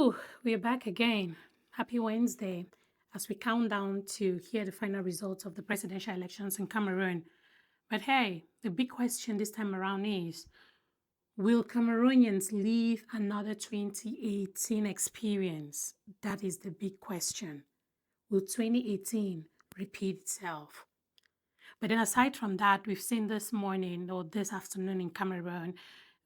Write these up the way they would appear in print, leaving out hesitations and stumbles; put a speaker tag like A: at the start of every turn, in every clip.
A: Whew, we're back again. Happy Wednesday as we count down to hear the final results of the presidential elections in Cameroon. But hey, the big question this time around is, will Cameroonians live another 2018 experience? That is the big question. Will 2018 repeat itself? But then aside from that, we've seen this morning or this afternoon in Cameroon,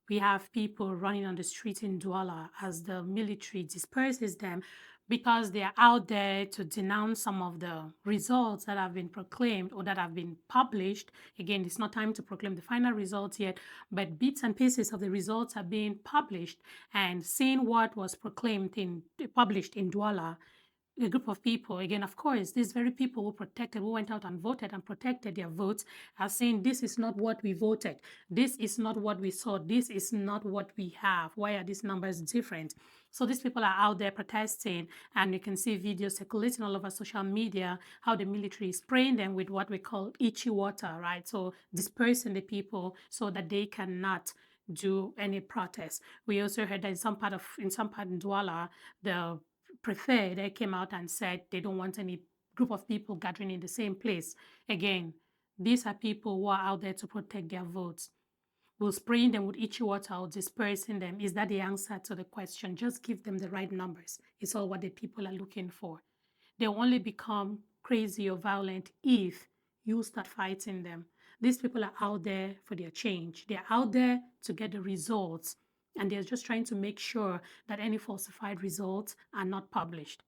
A: we have people running on the street in Douala as the military disperses them because they are out there to denounce some of the results that have been proclaimed or that have been published. Again, it's not time to proclaim the final results yet, but bits and pieces of the results are being published, and seeing what was published in Douala, a group of people, again, of course, these very people who went out and voted and protected their votes, are saying this is not what we voted. This is not what we saw. This is not what we have. Why are these numbers different? So these people are out there protesting, and you can see videos circulating all over social media, how the military is spraying them with what we call itchy water, right? So dispersing the people so that they cannot do any protest. We also heard that in some part in Douala, the prefer, they came out and said they don't want any group of people gathering in the same place. Again, these are people who are out there to protect their votes. Will spraying them with itchy water or dispersing them, is that the answer to the question? Just give them the right numbers. It's all what the people are looking for. They'll only become crazy or violent if you start fighting them. These people are out there for their change. They're out there to get the results, and they're just trying to make sure that any falsified results are not published.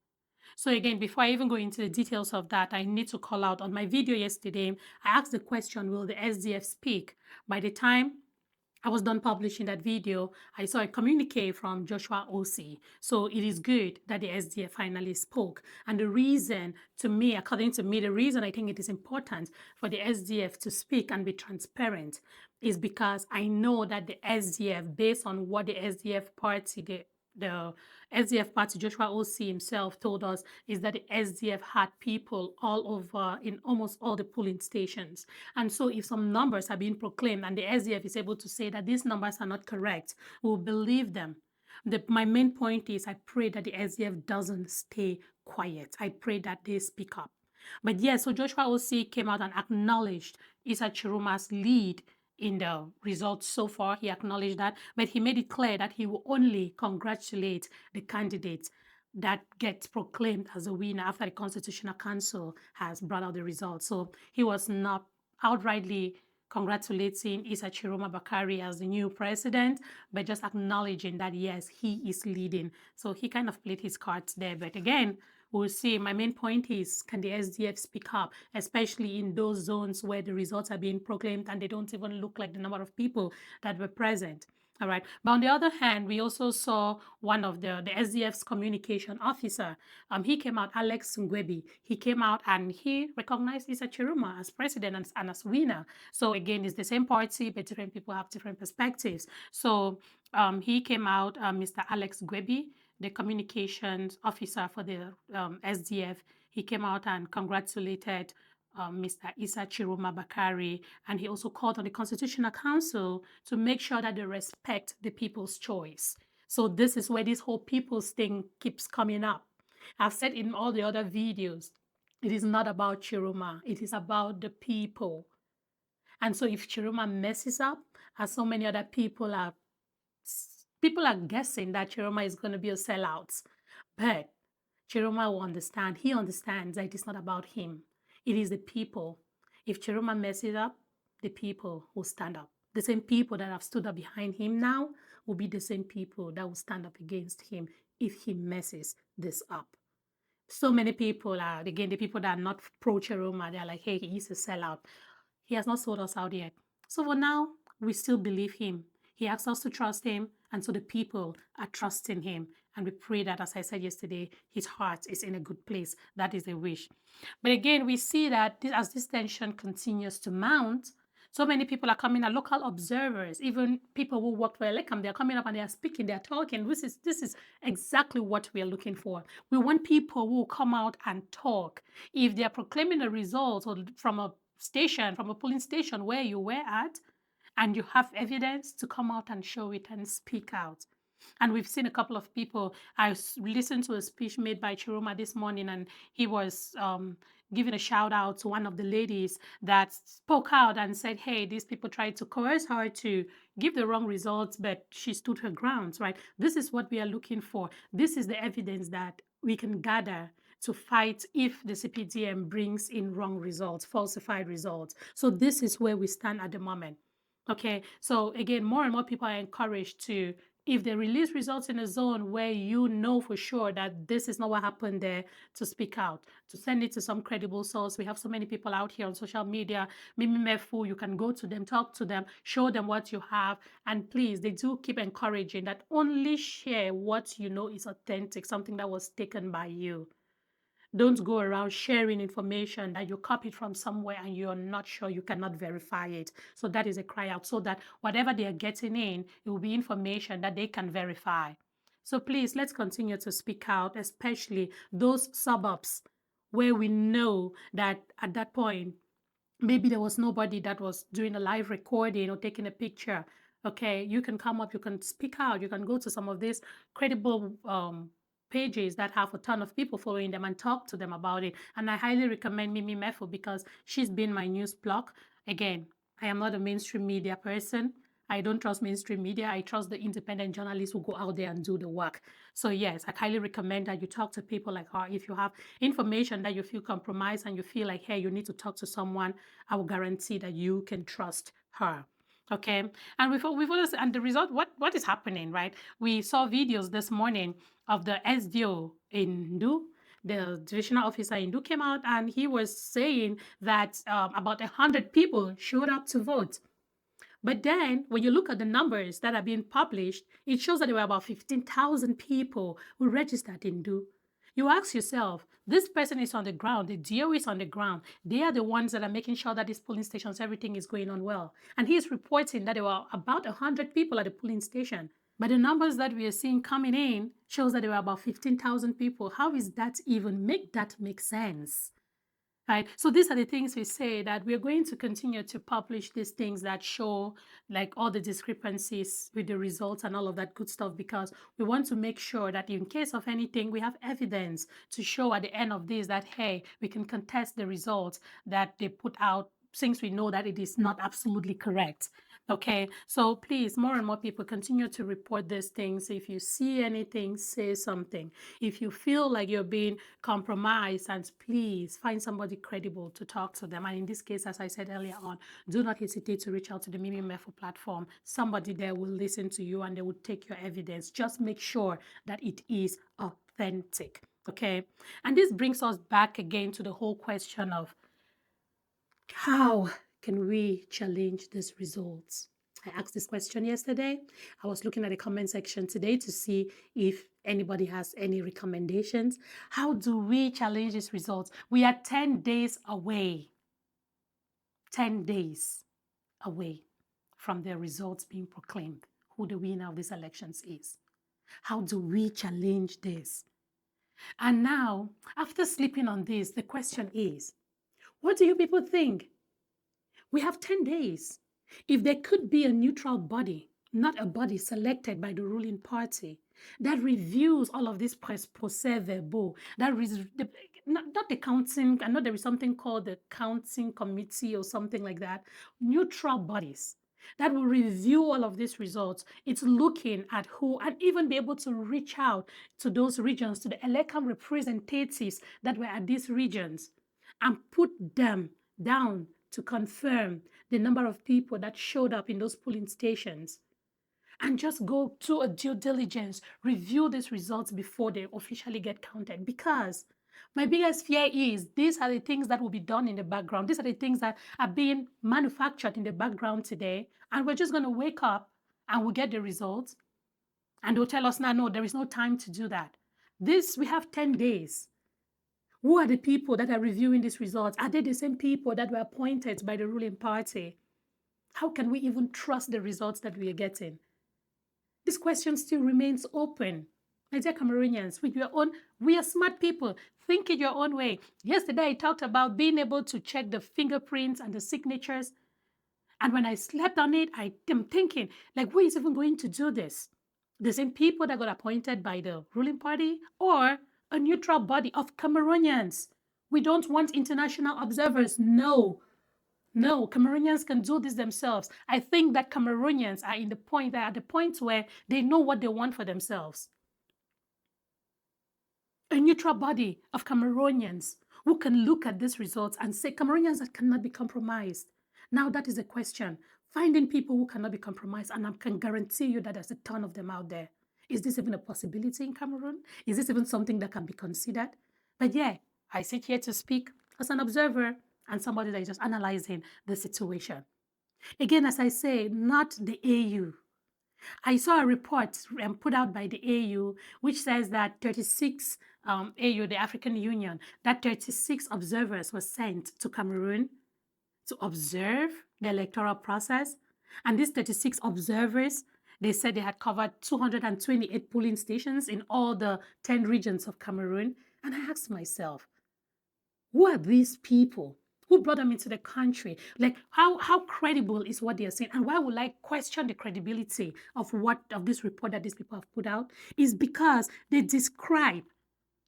A: So again, before I even go into the details of that, I need to call out on my video yesterday, I asked the question, will the SDF speak? By the time I was done publishing that video, I saw a communique from Joshua Osih. So it is good that the SDF finally spoke. And the reason, to me, according to me, the reason I think it is important for the SDF to speak and be transparent is because I know that the SDF, based on what the SDF party, the SDF party, Joshua Osih himself told us, is that the SDF had people all over in almost all the polling stations. And so if some numbers are being proclaimed and the SDF is able to say that these numbers are not correct, we'll believe them. My main point is I pray that the SDF doesn't stay quiet. I pray that they speak up. But yes, so Joshua Osih came out and acknowledged Issa Chiruma's lead in the results so far. He acknowledged that, but he made it clear that he will only congratulate the candidates that gets proclaimed as a winner after the Constitutional Council has brought out the results. So he was not outrightly congratulating Issa Chiroma Bakari as the new president, but just acknowledging that, yes, he is leading. So he kind of played his cards there. But again, we'll see. My main point is, can the SDF speak up, especially in those zones where the results are being proclaimed and they don't even look like the number of people that were present? All right. But on the other hand, we also saw one of the SDF's communication officer. He came out, Alex Ngwebi. He came out and he recognized Issa Chiruma as president and as winner. So again, it's the same party, but different people have different perspectives. So he came out, Mr. Alex Ngwebi, the communications officer for the SDF. He came out and congratulated Mr. Issa Chiruma Bakari, and he also called on the Constitutional Council to make sure that they respect the people's choice. So this is where this whole people's thing keeps coming up. I've said in all the other videos, it is not about Chiruma, it is about the people. And so if Chiruma messes up, as so many other people are guessing that Chiruma is going to be a sellout, but Chiruma will understand. He understands that it is not about him. It is the people. If Chiruma messes up, the people will stand up. The same people that have stood up behind him now will be the same people that will stand up against him if he messes this up. So many people are, again, the people that are not pro-Chiruma, they're like, hey, he is a sellout. He has not sold us out yet. So for now, we still believe him. He asks us to trust him, and so the people are trusting him. And we pray that, as I said yesterday, his heart is in a good place. That is a wish. But again, we see that as this tension continues to mount, so many people are coming, local observers, even people who work for Elecam, they're coming up and they're speaking, they're talking. This is exactly what we are looking for. We want people who will come out and talk. If they're proclaiming the results or from a polling station where you were at, and you have evidence, to come out and show it and speak out. And we've seen a couple of people. Listened to a speech made by Chiroma this morning, and he was giving a shout out to one of the ladies that spoke out and said, hey, these people tried to coerce her to give the wrong results, but she stood her grounds, right? This is what we are looking for. This is the evidence that we can gather to fight if the CPDM brings in wrong results, falsified results. So this is where we stand at the moment. Okay, so again, more and more people are encouraged to, if they release results in a zone where you know for sure that this is not what happened there, to speak out, to send it to some credible source. We have so many people out here on social media, Mimi Mefu, you can go to them, talk to them, show them what you have. And please, they do keep encouraging that only share what you know is authentic, something that was taken by you. Don't go around sharing information that you copied from somewhere and you're not sure, you cannot verify it. So that is a cry out, so that whatever they are getting in, it will be information that they can verify. So please, let's continue to speak out, especially those suburbs where we know that at that point, maybe there was nobody that was doing a live recording or taking a picture. Okay, you can come up, you can speak out, you can go to some of these credible pages that have a ton of people following them and talk to them about it. And I highly recommend Mimi Mefo because she's been my news blog. Again, I am not a mainstream media person. I don't trust mainstream media. I trust the independent journalists who go out there and do the work. So yes, I highly recommend that you talk to people like her. If you have information that you feel compromised and you feel like, hey, you need to talk to someone, I will guarantee that you can trust her. Okay, and we've also, and the result, what is happening, right? We saw videos this morning of the SDO in Ndu, the divisional officer in Ndu came out and he was saying that about 100 people showed up to vote. But then when you look at the numbers that are being published, it shows that there were about 15,000 people who registered in Ndu. You ask yourself, this person is on the ground, the DO is on the ground. They are the ones that are making sure that these polling stations, everything is going on well. And he is reporting that there were about 100 people at the polling station. But the numbers that we are seeing coming in shows that there were about 15,000 people. How is that even make sense? Right. So these are the things we say, that we're going to continue to publish these things that show like all the discrepancies with the results and all of that good stuff, because we want to make sure that in case of anything, we have evidence to show at the end of this that, hey, we can contest the results that they put out, since we know that it is not absolutely correct. Okay, so please, more and more people continue to report these things. If you see anything, say something. If you feel like you're being compromised, and please find somebody credible to talk to them. And in this case, as I said earlier on, do not hesitate to reach out to the Mimi Mefo platform. Somebody there will listen to you and they will take your evidence. Just make sure that it is authentic. Okay, and this brings us back again to the whole question of how can we challenge these results? I asked this question yesterday. I was looking at the comment section today to see if anybody has any recommendations. How do we challenge these results? We are 10 days away. 10 days away from the results being proclaimed, who the winner of these elections is. How do we challenge this? And now, after sleeping on this, the question is, what do you people think? We have 10 days. If there could be a neutral body, not a body selected by the ruling party, that reviews all of these procès-verbaux, not the counting, I know there is something called the counting committee or something like that, neutral bodies that will review all of these results. It's looking at who, and even be able to reach out to those regions, to the elected representatives that were at these regions, and put them down to confirm the number of people that showed up in those polling stations, and just go to a due diligence, review these results before they officially get counted. Because my biggest fear is these are the things that will be done in the background. These are the things that are being manufactured in the background today. And we're just going to wake up and we'll get the results. And they'll tell us, no, there is no time to do that. We have 10 days. Who are the people that are reviewing these results? Are they the same people that were appointed by the ruling party? How can we even trust the results that we are getting? This question still remains open. My dear Cameroonians, we are smart people. Think in your own way. Yesterday, I talked about being able to check the fingerprints and the signatures. And when I slept on it, I am thinking, like, who is even going to do this? The same people that got appointed by the ruling party, or a neutral body of Cameroonians. We don't want international observers. No, no, Cameroonians can do this themselves. I think that Cameroonians are at the point where they know what they want for themselves. A neutral body of Cameroonians who can look at these results and say Cameroonians that cannot be compromised. Now that is a question. Finding people who cannot be compromised, and I can guarantee you that there's a ton of them out there. Is this even a possibility in Cameroon? Is this even something that can be considered? But yeah, I sit here to speak as an observer and somebody that is just analyzing the situation. Again, as I say, not the AU. I saw a report put out by the AU which says that 36 AU, the African Union, that 36 observers were sent to Cameroon to observe the electoral process. And these 36 observers, they said they had covered 228 polling stations in all the 10 regions of Cameroon. And I asked myself, who are these people? Who brought them into the country? Like, how credible is what they are saying? And why would I question the credibility of this report that these people have put out? Is because they describe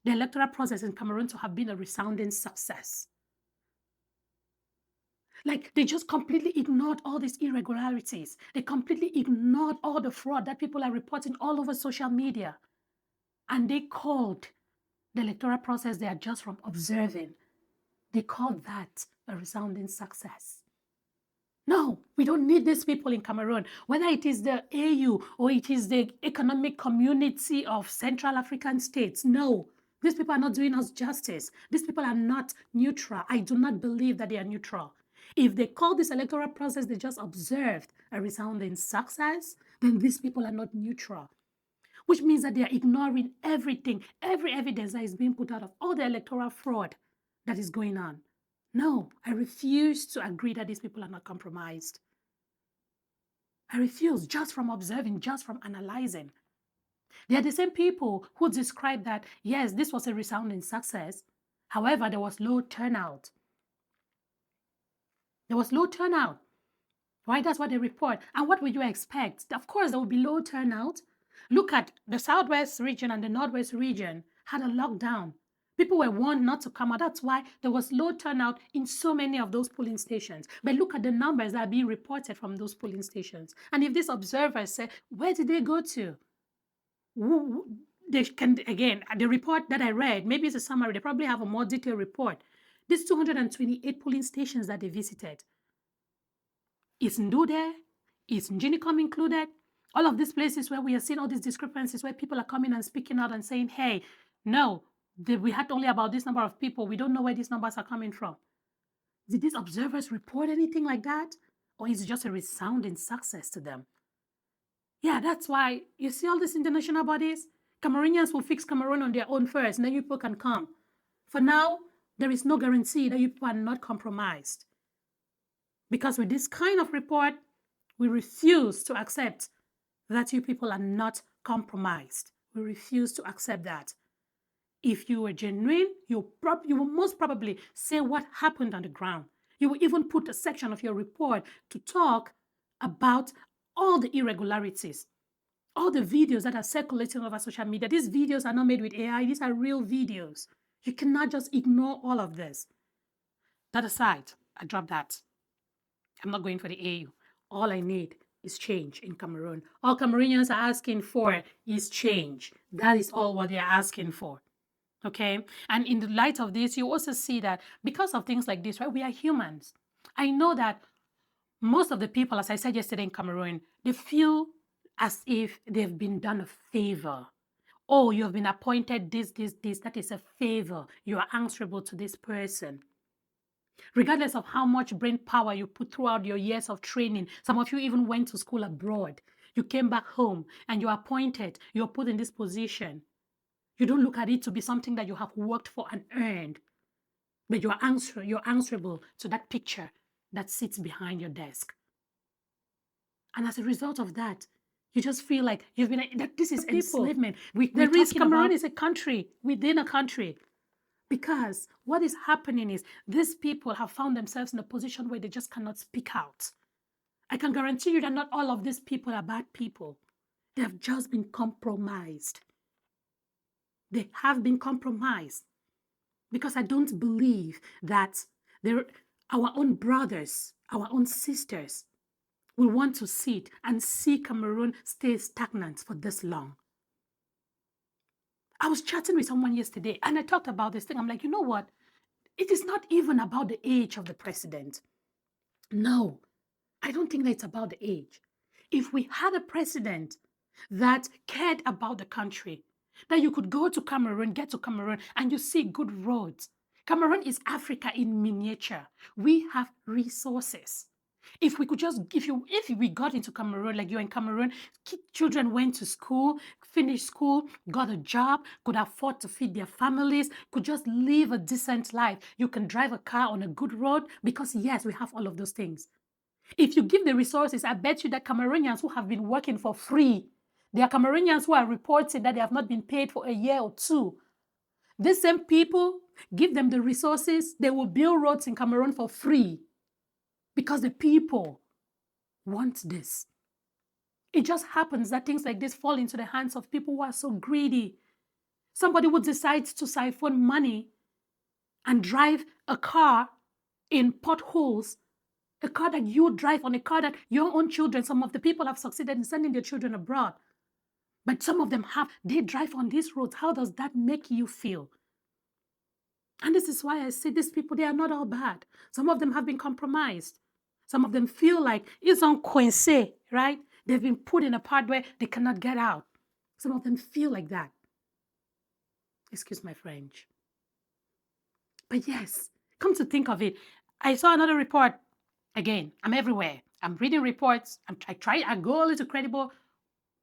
A: the electoral process in Cameroon to have been a resounding success. Like, they just completely ignored all these irregularities. They completely ignored all the fraud that people are reporting all over social media. And they called the electoral process they are just from observing. They called that a resounding success. No, we don't need these people in Cameroon, whether it is the AU or it is the Economic Community of Central African States. No, these people are not doing us justice. These people are not neutral. I do not believe that they are neutral. If they call this electoral process they just observed a resounding success, then these people are not neutral, which means that they are ignoring everything, every evidence that is being put out of all the electoral fraud that is going on. No, I refuse to agree that these people are not compromised. I refuse, just from observing, just from analyzing. They are the same people who describe that, yes, this was a resounding success. However, there was low turnout. There was low turnout, right? That's what they report. And what would you expect? Of course, there will be low turnout. Look at the Southwest region and the Northwest region had a lockdown. People were warned not to come out. That's why there was low turnout in so many of those polling stations. But look at the numbers that are being reported from those polling stations. And if these observers say, where did they go to? They can, again, the report that I read, maybe it's a summary, they probably have a more detailed report. These 228 polling stations that they visited. Is Ndu there? Is Njinikom included? All of these places where we are seeing all these discrepancies, where people are coming and speaking out and saying, hey, no, we had only about this number of people. We don't know where these numbers are coming from. Did these observers report anything like that? Or is it just a resounding success to them? Yeah, that's why you see all these international bodies. Cameroonians will fix Cameroon on their own first, and then you people can come. For now, there is no guarantee that you people are not compromised. Because with this kind of report, we refuse to accept that you people are not compromised. We refuse to accept that. If you were genuine, you will most probably say what happened on the ground. You will even put a section of your report to talk about all the irregularities, all the videos that are circulating over social media. These videos are not made with AI. These are real videos. You cannot just ignore all of this. That aside, I drop that. I'm not going for the AU. All I need is change in Cameroon. All Cameroonians are asking for is change. That is all what they are asking for. Okay? And in the light of this, you also see that because of things like this, right, we are humans. I know that most of the people, as I said yesterday in Cameroon, they feel as if they've been done a favor. Oh, you have been appointed this. That is a favor. You are answerable to this person. Regardless of how much brain power you put throughout your years of training, some of you even went to school abroad. You came back home and you're appointed. You're put in this position. You don't look at it to be something that you have worked for and earned. But you're answerable to that picture that sits behind your desk. And as a result of that, you just feel like you've been, that this is enslavement. Cameroon is a country within a country. Because what is happening is these people have found themselves in a position where they just cannot speak out. I can guarantee you that not all of these people are bad people. They have just been compromised. They have been compromised. Because I don't believe that our own brothers, our own sisters will want to sit and see Cameroon stay stagnant for this long. I was chatting with someone yesterday and I talked about this thing. I'm like, you know what? It is not even about the age of the president. No, I don't think that it's about the age. If we had a president that cared about the country, that you could go to Cameroon, get to Cameroon, and you see good roads. Cameroon is Africa in miniature. We have resources. If we could just, if we got into Cameroon, like you're in Cameroon, children went to school, finished school, got a job, could afford to feed their families, could just live a decent life. You can drive a car on a good road because yes, we have all of those things. If you give the resources, I bet you that Cameroonians who have been working for free, there are Cameroonians who are reporting that they have not been paid for a year or two. These same people, give them the resources, they will build roads in Cameroon for free because the people want this. It just happens that things like this fall into the hands of people who are so greedy. Somebody would decide to siphon money and drive a car in potholes, a car that you drive on, a car that your own children, some of the people have succeeded in sending their children abroad. But some of them they drive on these roads. How does that make you feel? And this is why I say these people, they are not all bad. Some of them have been compromised. Some of them feel like it's on coincé, right? They've been put in a part where they cannot get out. Some of them feel like that. Excuse my French. But yes, come to think of it, I saw another report. Again, I'm everywhere. I'm reading reports. I go only to credible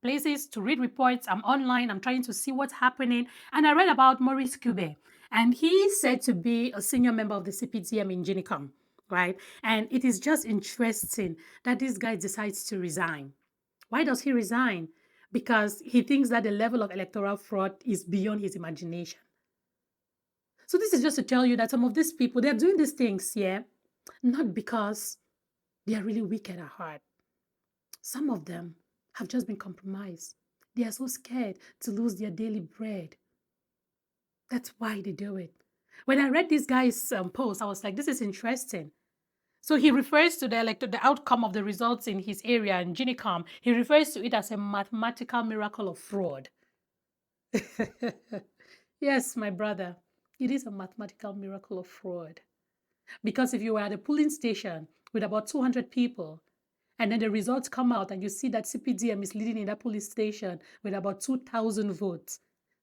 A: places to read reports. I'm online. I'm trying to see what's happening. And I read about Maurice Cube. And he's said to be a senior member of the CPDM in Njinikom, right? And it is just interesting that this guy decides to resign. Why does he resign? Because he thinks that the level of electoral fraud is beyond his imagination. So this is just to tell you that some of these people, they're doing these things, yeah, not because they are really wicked at heart. Some of them have just been compromised. They are so scared to lose their daily bread. That's why they do it. When I read this guy's post, I was like, this is interesting. So he refers to the outcome of the results in his area in Njinikom. He refers to it as a mathematical miracle of fraud. Yes, my brother, it is a mathematical miracle of fraud. Because if you were at a polling station with about 200 people, and then the results come out and you see that CPDM is leading in that polling station with about 2,000 votes,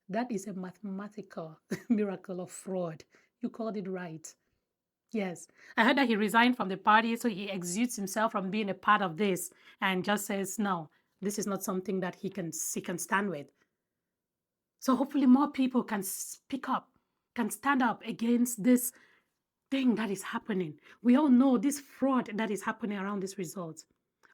A: that is a mathematical miracle of fraud. You called it right. Yes. I heard that he resigned from the party, so he exudes himself from being a part of this and just says, no, this is not something that he can stand with. So hopefully more people can speak up, can stand up against this thing that is happening. We all know this fraud that is happening around these results.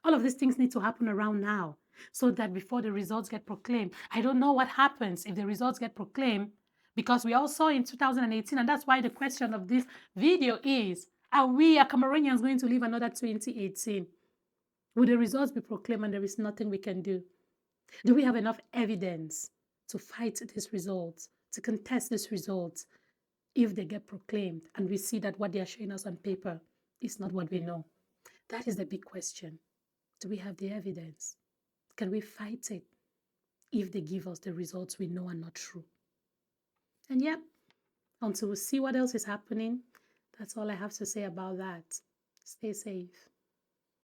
A: All of these things need to happen around now so that before the results get proclaimed. I don't know what happens if the results get proclaimed because we all saw in 2018, and that's why the question of this video is, are we Cameroonians going to live another 2018? Will the results be proclaimed and there is nothing we can do? Do we have enough evidence to fight these results, to contest these results if they get proclaimed and we see that what they are showing us on paper is not what we know? That is the big question. Do we have the evidence? Can we fight it if they give us the results we know are not true? And yeah, until we see what else is happening, that's all I have to say about that. Stay safe.